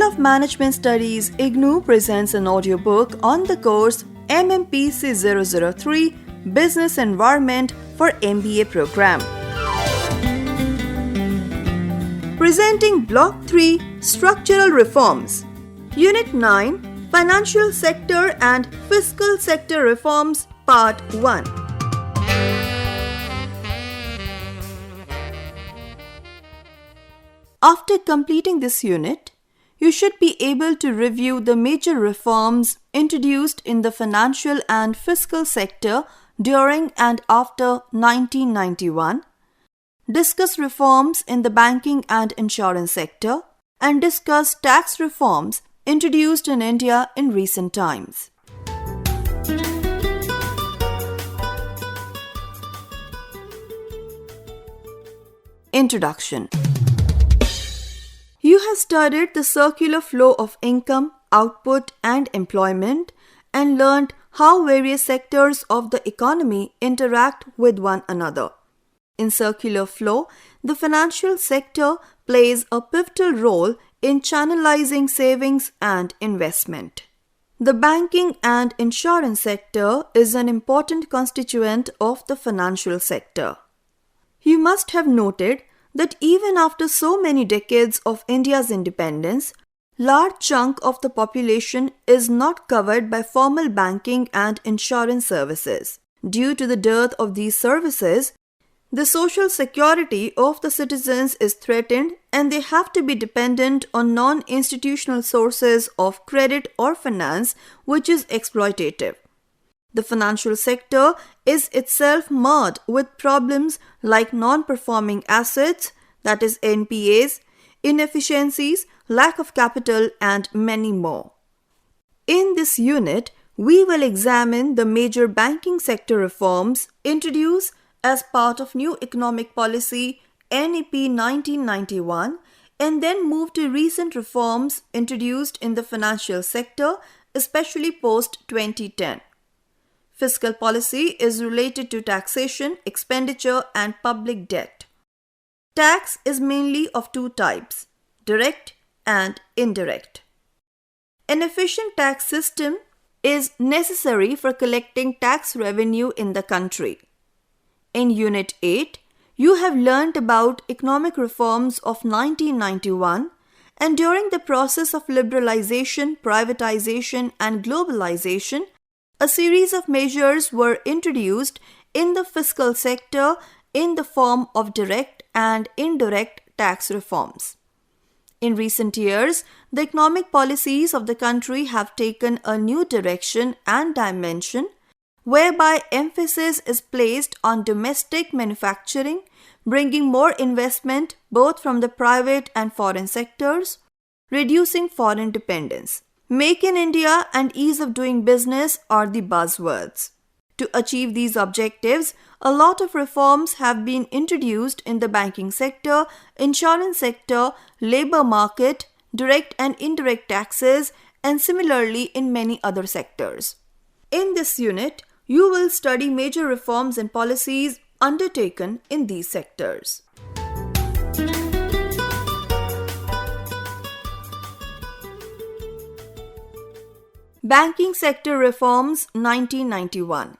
School of Management Studies IGNOU presents an audiobook on the course MMPC 003 Business Environment for MBA program. Presenting Block 3 Structural Reforms, Unit-9 Financial Sector and Fiscal Sector Reforms, Part 1. After completing this unit, you should be able to review the major reforms introduced in the financial and fiscal sector during and after 1991, discuss reforms in the banking and insurance sector, and discuss tax reforms introduced in India in recent times. Introduction. You have studied the circular flow of income, output, and employment and learned how various sectors of the economy interact with one another. In circular flow, the financial sector plays a pivotal role in channelizing savings and investment. The banking and insurance sector is an important constituent of the financial sector. You must have noted that even after so many decades of India's independence, large chunk of the population is not covered by formal banking and insurance services. Due to the dearth of these services, the social security of the citizens is threatened and they have to be dependent on non-institutional sources of credit or finance, which is exploitative. The financial sector is itself marred with problems like non-performing assets, that is NPAs, inefficiencies, lack of capital, and many more. In this unit, we will examine the major banking sector reforms introduced as part of New Economic Policy NEP 1991 and then move to recent reforms introduced in the financial sector, especially post-2010. Fiscal policy is related to taxation, expenditure, and public debt. Tax is mainly of two types, direct and indirect. An efficient tax system is necessary for collecting tax revenue in the country. In Unit 8, you have learnt about economic reforms of 1991, and during the process of liberalization, privatization, and globalization, a series of measures were introduced in the fiscal sector in the form of direct and indirect tax reforms. In recent years, the economic policies of the country have taken a new direction and dimension, whereby emphasis is placed on domestic manufacturing, bringing more investment both from the private and foreign sectors, reducing foreign dependence. Make in India and ease of doing business are the buzzwords. To achieve these objectives, a lot of reforms have been introduced in the banking sector, insurance sector, labor market, direct and indirect taxes, and similarly in many other sectors. In this unit, you will study major reforms and policies undertaken in these sectors. Banking Sector Reforms 1991.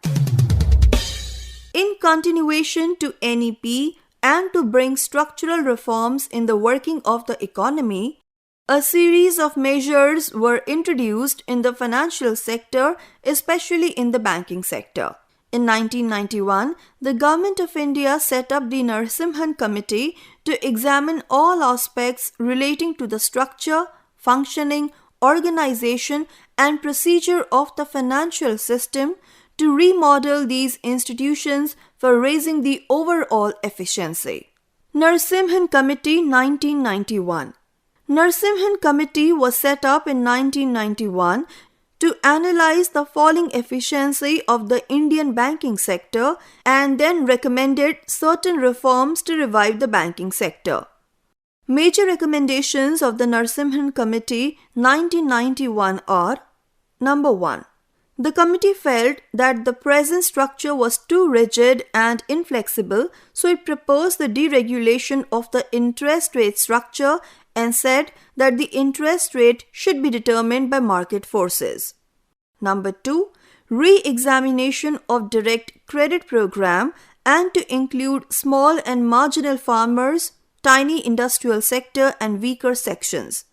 In continuation to NEP and to bring structural reforms in the working of the economy, a series of measures were introduced in the financial sector, especially in the banking sector. In 1991, the Government of India set up the Narasimhan Committee to examine all aspects relating to the structure, functioning, organization, and procedure of the financial system to remodel these institutions for raising the overall efficiency. Narasimhan Committee 1991. Narasimhan Committee was set up in 1991 to analyze the falling efficiency of the Indian banking sector and then recommended certain reforms to revive the banking sector. Major recommendations of the Narasimhan Committee 1991 are: Number 1. The committee felt that the present structure was too rigid and inflexible, so it proposed the deregulation of the interest rate structure and said that the interest rate should be determined by market forces. Number 2, re-examination of direct credit program and to include small and marginal farmers, tiny industrial sector and weaker sections.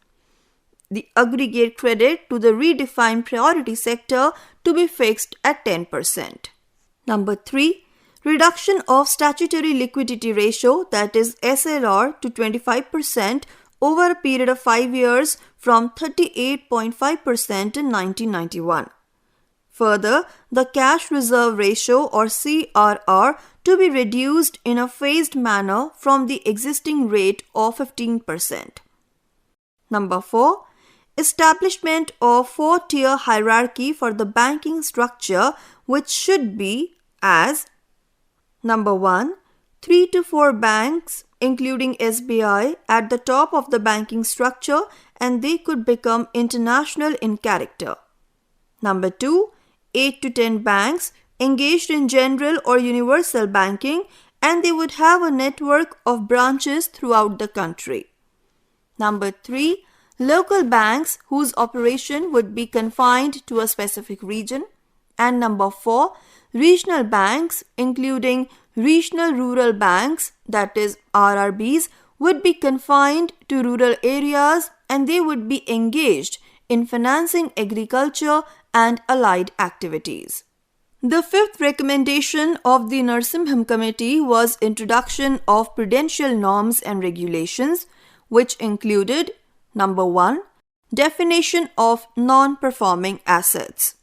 The aggregate credit to the redefined priority sector to be fixed at 10%. Number 3, reduction of statutory liquidity ratio, that is SLR, to 25% over a period of 5 years from 38.5% in 1991. Further, the cash reserve ratio or CRR to be reduced in a phased manner from the existing rate of 15%. Number 4, establishment of 4-tier hierarchy for the banking structure, which should be as: Number 1, 3 to 4 banks including SBI at the top of the banking structure and they could become international in character. Number 2, 8 to 10 banks engaged in general or universal banking and they would have a network of branches throughout the country. Number 3, local banks whose operation would be confined to a specific region. And number 4, regional banks including regional rural banks, that is RRBs, would be confined to rural areas and they would be engaged in financing agriculture and allied activities. The fifth recommendation of the Narasimham Committee was introduction of prudential norms and regulations, which included: Number 1, definition of non-performing assets.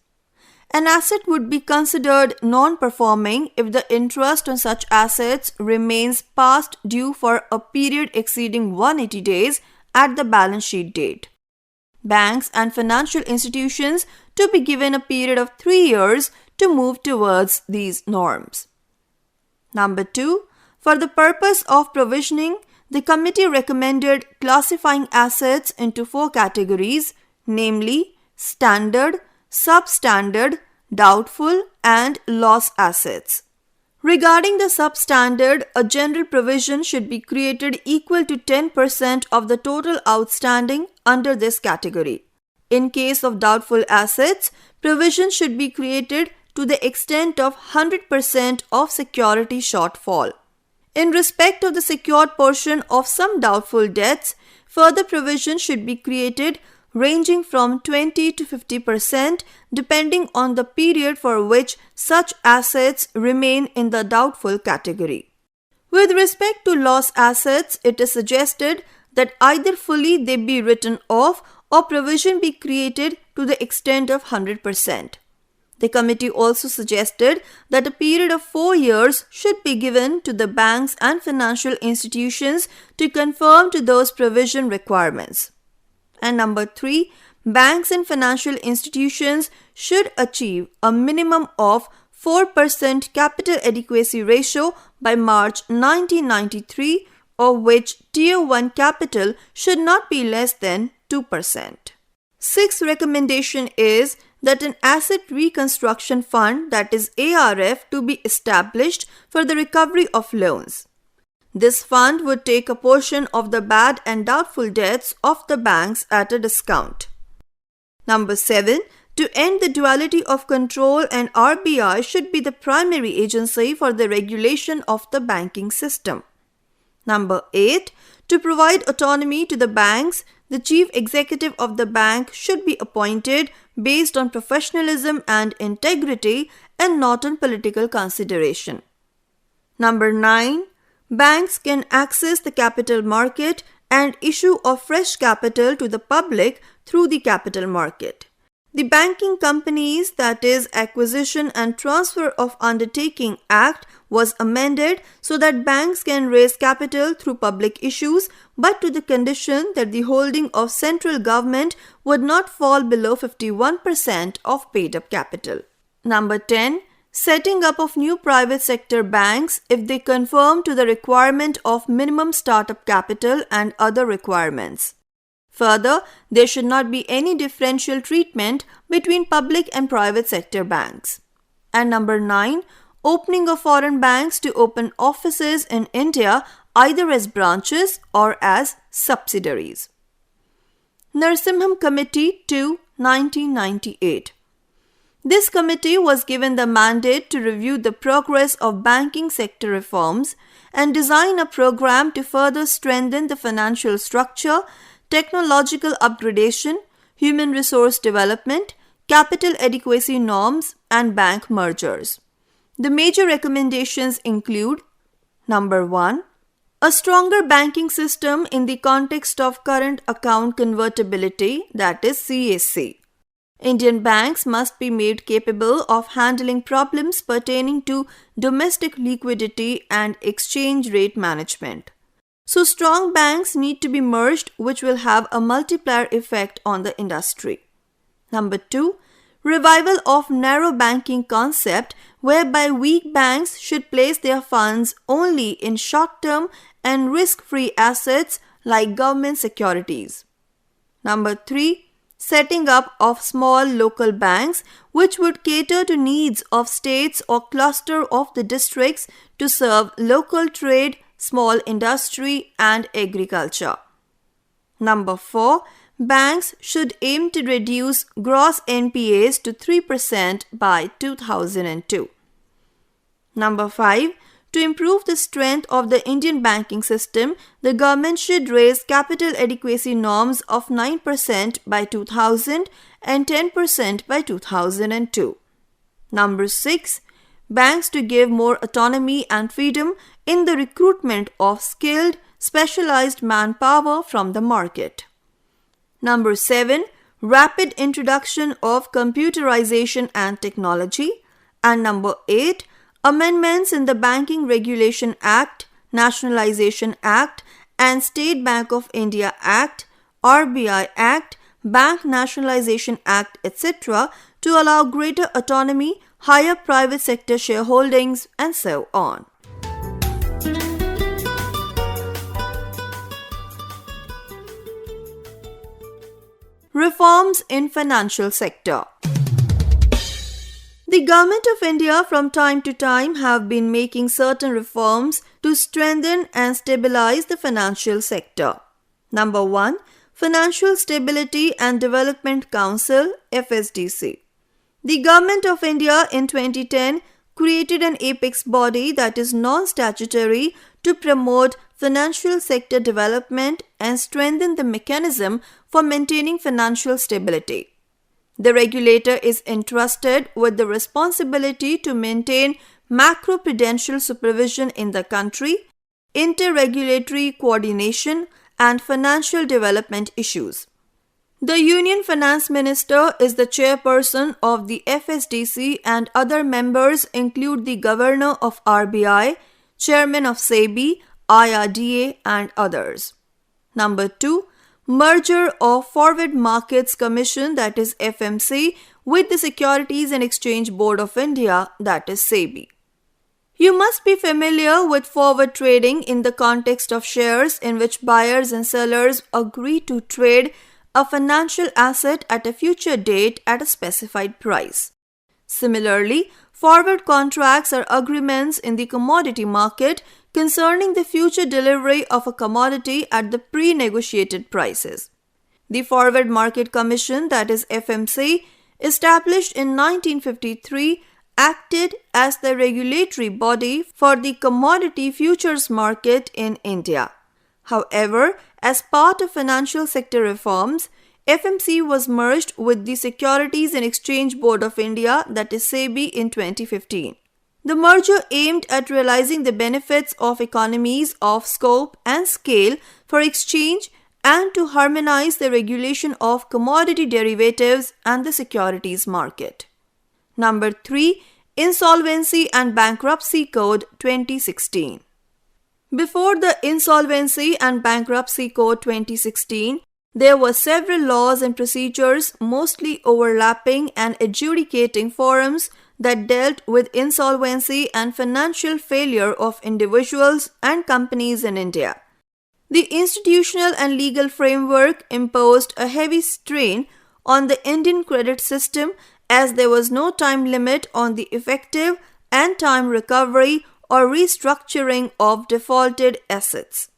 An asset would be considered non-performing if the interest on such assets remains past due for a period exceeding 180 days at the balance sheet date. Banks and financial institutions to be given a period of 3 years to move towards these norms. Number 2, for the purpose of provisioning, the committee recommended classifying assets into 4 categories, namely standard, substandard, doubtful, and loss assets. Regarding the substandard, a general provision should be created equal to 10% of the total outstanding under this category. In case of doubtful assets, provision should be created to the extent of 100% of security shortfall. In respect of the secured portion of some doubtful debts, further provision should be created ranging from 20 to 50% depending on the period for which such assets remain in the doubtful category. With respect to loss assets, it is suggested that either fully they be written off or provision be created to the extent of 100%. The committee also suggested that a period of 4 years should be given to the banks and financial institutions to conform to those provision requirements. And number 3, banks and financial institutions should achieve a minimum of 4% capital adequacy ratio by March 1993, of which Tier 1 capital should not be less than 2%. Sixth recommendation is that an asset reconstruction fund, that is ARF, to be established for the recovery of loans. This fund would take a portion of the bad and doubtful debts of the banks at a discount. Number 7, to end the duality of control, and RBI should be the primary agency for the regulation of the banking system. Number 8, to provide autonomy to the banks, the chief executive of the bank should be appointed based on professionalism and integrity and not on political consideration. Number 9, banks can access the capital market and issue of fresh capital to the public through the capital market. The Banking Companies, that is Acquisition and Transfer of Undertaking Act, was amended so that banks can raise capital through public issues, but to the condition that the holding of central government would not fall below 51% of paid-up capital. Number 10. Setting up of new private sector banks if they conform to the requirement of minimum startup capital and other requirements. Further, there should not be any differential treatment between public and private sector banks. And number 9, opening of foreign banks to open offices in India either as branches or as subsidiaries. Narasimham Committee 2, 1998. This committee was given the mandate to review the progress of banking sector reforms and design a program to further strengthen the financial structure, technological upgradation, human resource development, capital adequacy norms, and bank mergers. The major recommendations include: number 1, a stronger banking system in the context of current account convertibility, that is CAC. Indian banks must be made capable of handling problems pertaining to domestic liquidity and exchange rate management. So strong banks need to be merged, which will have a multiplier effect on the industry. Number 2, revival of narrow banking concept, whereby weak banks should place their funds only in short-term and risk-free assets like government securities. Number 3, setting up of small local banks which would cater to needs of states or cluster of the districts to serve local trade, small industry and agriculture. Number 4, banks should aim to reduce gross NPAs to 3% by 2002. Number 5, to improve the strength of the Indian banking system, the government should raise capital adequacy norms of 9% by 2000 and 10% by 2002. Number 6, banks to give more autonomy and freedom in the recruitment of skilled, specialized manpower from the market. Number 7, rapid introduction of computerization and technology. And number 8, amendments in the Banking Regulation Act, Nationalization Act and State Bank of India Act, RBI Act, Bank Nationalization Act, etc. to allow greater autonomy, higher private sector shareholdings and so on. Reforms in financial sector. The Government of India from time to time have been making certain reforms to strengthen and stabilize the financial sector. Number 1, Financial Stability and Development Council, FSDC. The Government of India in 2010 created an apex body that is non-statutory to promote financial sector development and strengthen the mechanism for maintaining financial stability. The regulator is entrusted with the responsibility to maintain macroprudential supervision in the country, inter-regulatory coordination, and financial development issues. The Union Finance Minister is the chairperson of the FSDC and other members include the Governor of RBI, Chairman of SEBI, IRDA and others. Number 2, merger of Forward Markets Commission, that is FMC, with the Securities and Exchange Board of India, that is SEBI. You must be familiar with forward trading in the context of shares in which buyers and sellers agree to trade a financial asset at a future date at a specified price. Similarly, forward contracts are agreements in the commodity market concerning the future delivery of a commodity at the pre-negotiated prices. The Forward Market Commission, that is FMC, established in 1953, acted as the regulatory body for the commodity futures market in India. However, as part of financial sector reforms, FMC was merged with the Securities and Exchange Board of India, that is SEBI, in 2015. The merger aimed at realizing the benefits of economies of scope and scale for exchange and to harmonize the regulation of commodity derivatives and the securities market. Number 3, Insolvency and Bankruptcy Code 2016. Before the Insolvency and Bankruptcy Code 2016, there were several laws and procedures mostly overlapping and adjudicating forums that dealt with insolvency and financial failure of individuals and companies in India. The institutional and legal framework imposed a heavy strain on the Indian credit system as there was no time limit on the effective and time recovery or restructuring of defaulted assets.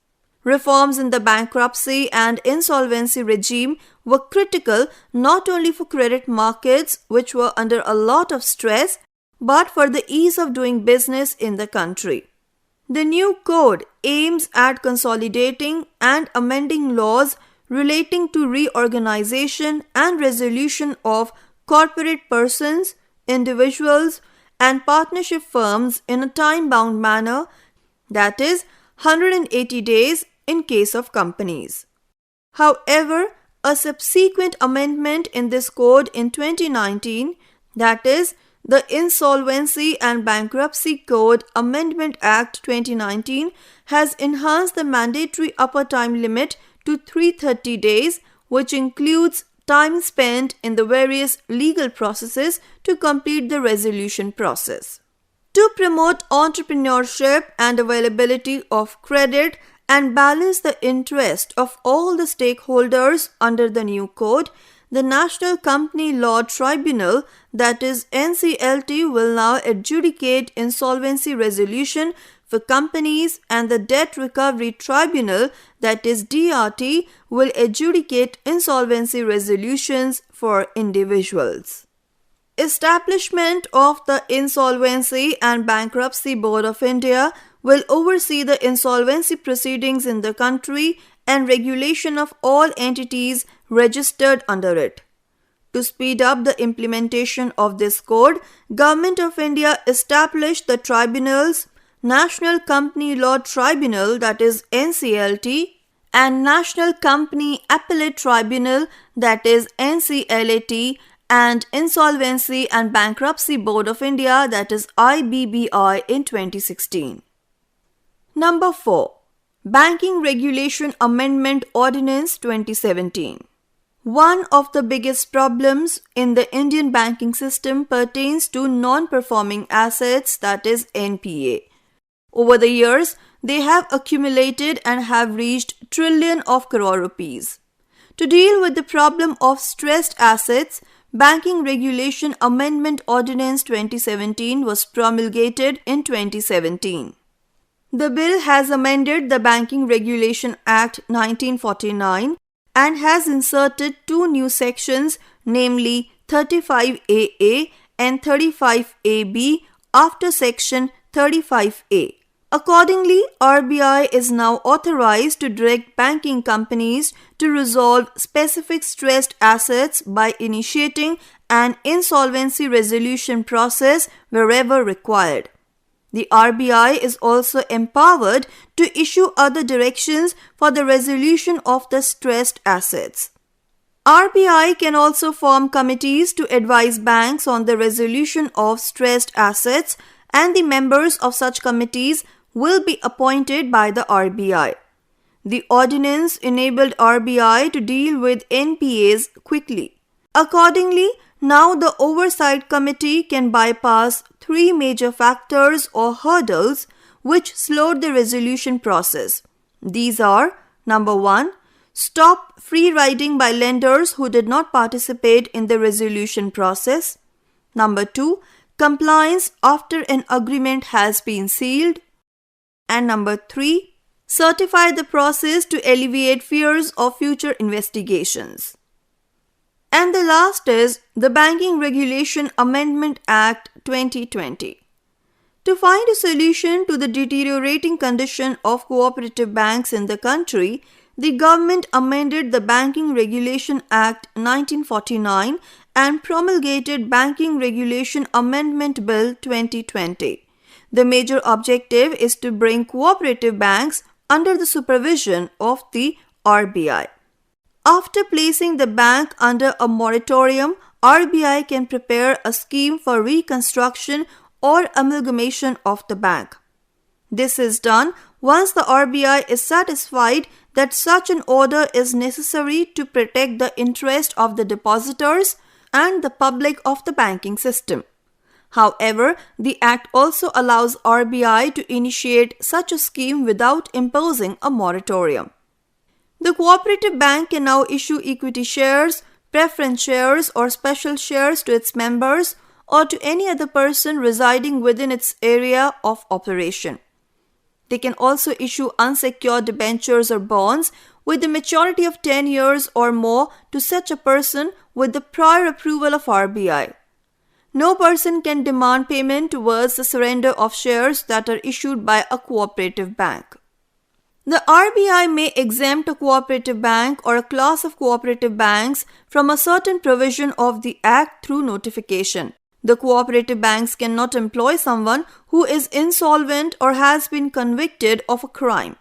Reforms in the bankruptcy and insolvency regime were critical not only for credit markets, which were under a lot of stress, but for the ease of doing business in the country. The new code aims at consolidating and amending laws relating to reorganization and resolution of corporate persons, individuals, and partnership firms in a time-bound manner, that is, 180 days in case of companies. However, a subsequent amendment in this code in 2019, that is, the Insolvency and Bankruptcy Code Amendment Act 2019, has enhanced the mandatory upper time limit to 330 days, which includes time spent in the various legal processes to complete the resolution process. To promote entrepreneurship and availability of credit and balance the interest of all the stakeholders under the new code, the National Company Law Tribunal, that is NCLT, will now adjudicate insolvency resolution for companies, and the Debt Recovery Tribunal, that is DRT, will adjudicate insolvency resolutions for individuals. Establishment of the Insolvency and Bankruptcy Board of India will oversee the insolvency proceedings in the country and regulation of all entities registered under it. To speed up the implementation of this code, Government of India established the tribunals National Company Law Tribunal, that is NCLT, and National Company Appellate Tribunal, that is NCLAT, and Insolvency and Bankruptcy Board of India, that is IBBI, in 2016. Number 4. Banking Regulation Amendment Ordinance 2017. One of the biggest problems in the Indian banking system pertains to non-performing assets, that is NPA. Over the years, they have accumulated and have reached trillion of crore rupees. To deal with the problem of stressed assets, Banking Regulation Amendment Ordinance 2017 was promulgated in 2017. The bill has amended the Banking Regulation Act 1949 and has inserted two new sections, namely 35AA and 35AB after Section 35A. Accordingly, RBI is now authorized to direct banking companies to resolve specific stressed assets by initiating an insolvency resolution process wherever required. The RBI is also empowered to issue other directions for the resolution of the stressed assets. RBI can also form committees to advise banks on the resolution of stressed assets, and the members of such committees will be appointed by the RBI. The ordinance enabled RBI to deal with NPAs quickly. Accordingly, now the Oversight Committee can bypass three major factors or hurdles which slowed the resolution process. These are: number 1, stop free riding by lenders who did not participate in the resolution process. Number 2, compliance after an agreement has been sealed. And number 3, certify the process to alleviate fears of future investigations. And the last is the Banking Regulation Amendment Act 2020. To find a solution to the deteriorating condition of cooperative banks in the country, the government amended the Banking Regulation Act 1949 and promulgated Banking Regulation Amendment Bill 2020. The major objective is to bring cooperative banks under the supervision of the RBI. After placing the bank under a moratorium, RBI can prepare a scheme for reconstruction or amalgamation of the bank. This is done once the RBI is satisfied that such an order is necessary to protect the interest of the depositors and the public of the banking system. However, the Act also allows RBI to initiate such a scheme without imposing a moratorium. The cooperative bank can now issue equity shares, preference shares, or special shares to its members or to any other person residing within its area of operation. They can also issue unsecured debentures or bonds with a maturity of 10 years or more to such a person with the prior approval of RBI. No person can demand payment towards the surrender of shares that are issued by a cooperative bank. The RBI may exempt a cooperative bank or a class of cooperative banks from a certain provision of the Act through notification. The cooperative banks cannot employ someone who is insolvent or has been convicted of a crime.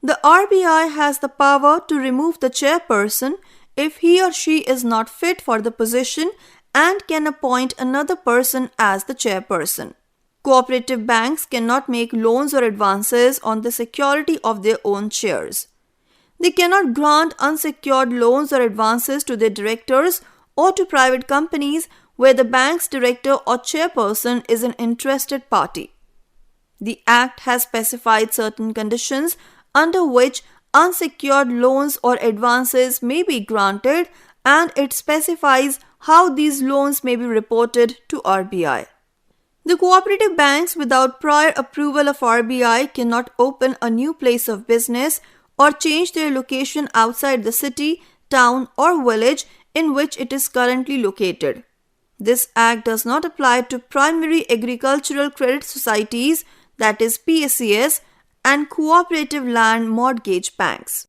The RBI has the power to remove the chairperson if he or she is not fit for the position and can appoint another person as the chairperson. Cooperative banks cannot make loans or advances on the security of their own shares. They cannot grant unsecured loans or advances to their directors or to private companies where the bank's director or chairperson is an interested party. The Act has specified certain conditions under which unsecured loans or advances may be granted, and it specifies how these loans may be reported to RBI. The cooperative banks without prior approval of RBI cannot open a new place of business or change their location outside the city, town, or village in which it is currently located. This Act does not apply to primary agricultural credit societies, that is PACS, and cooperative land mortgage banks.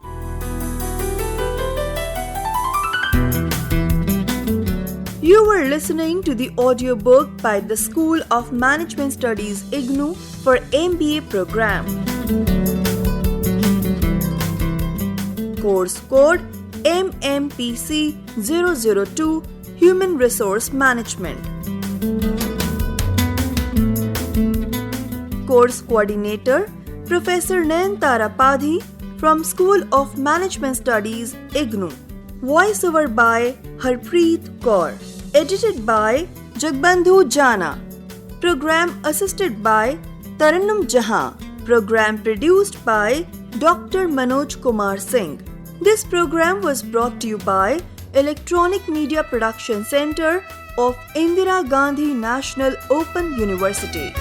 You were listening to the audiobook by the School of Management Studies IGNOU for MBA program. Course code MMPC 002 Human Resource Management. Course Coordinator Professor Nayantara Padhi from School of Management Studies IGNOU. Voiceover by Harpreet Kaur. Edited by Jagbandhu Jana. Program assisted by Tarannum Jahan. Program produced by Dr. Manoj Kumar Singh. This program was brought to you by Electronic Media Production Center of Indira Gandhi National Open University.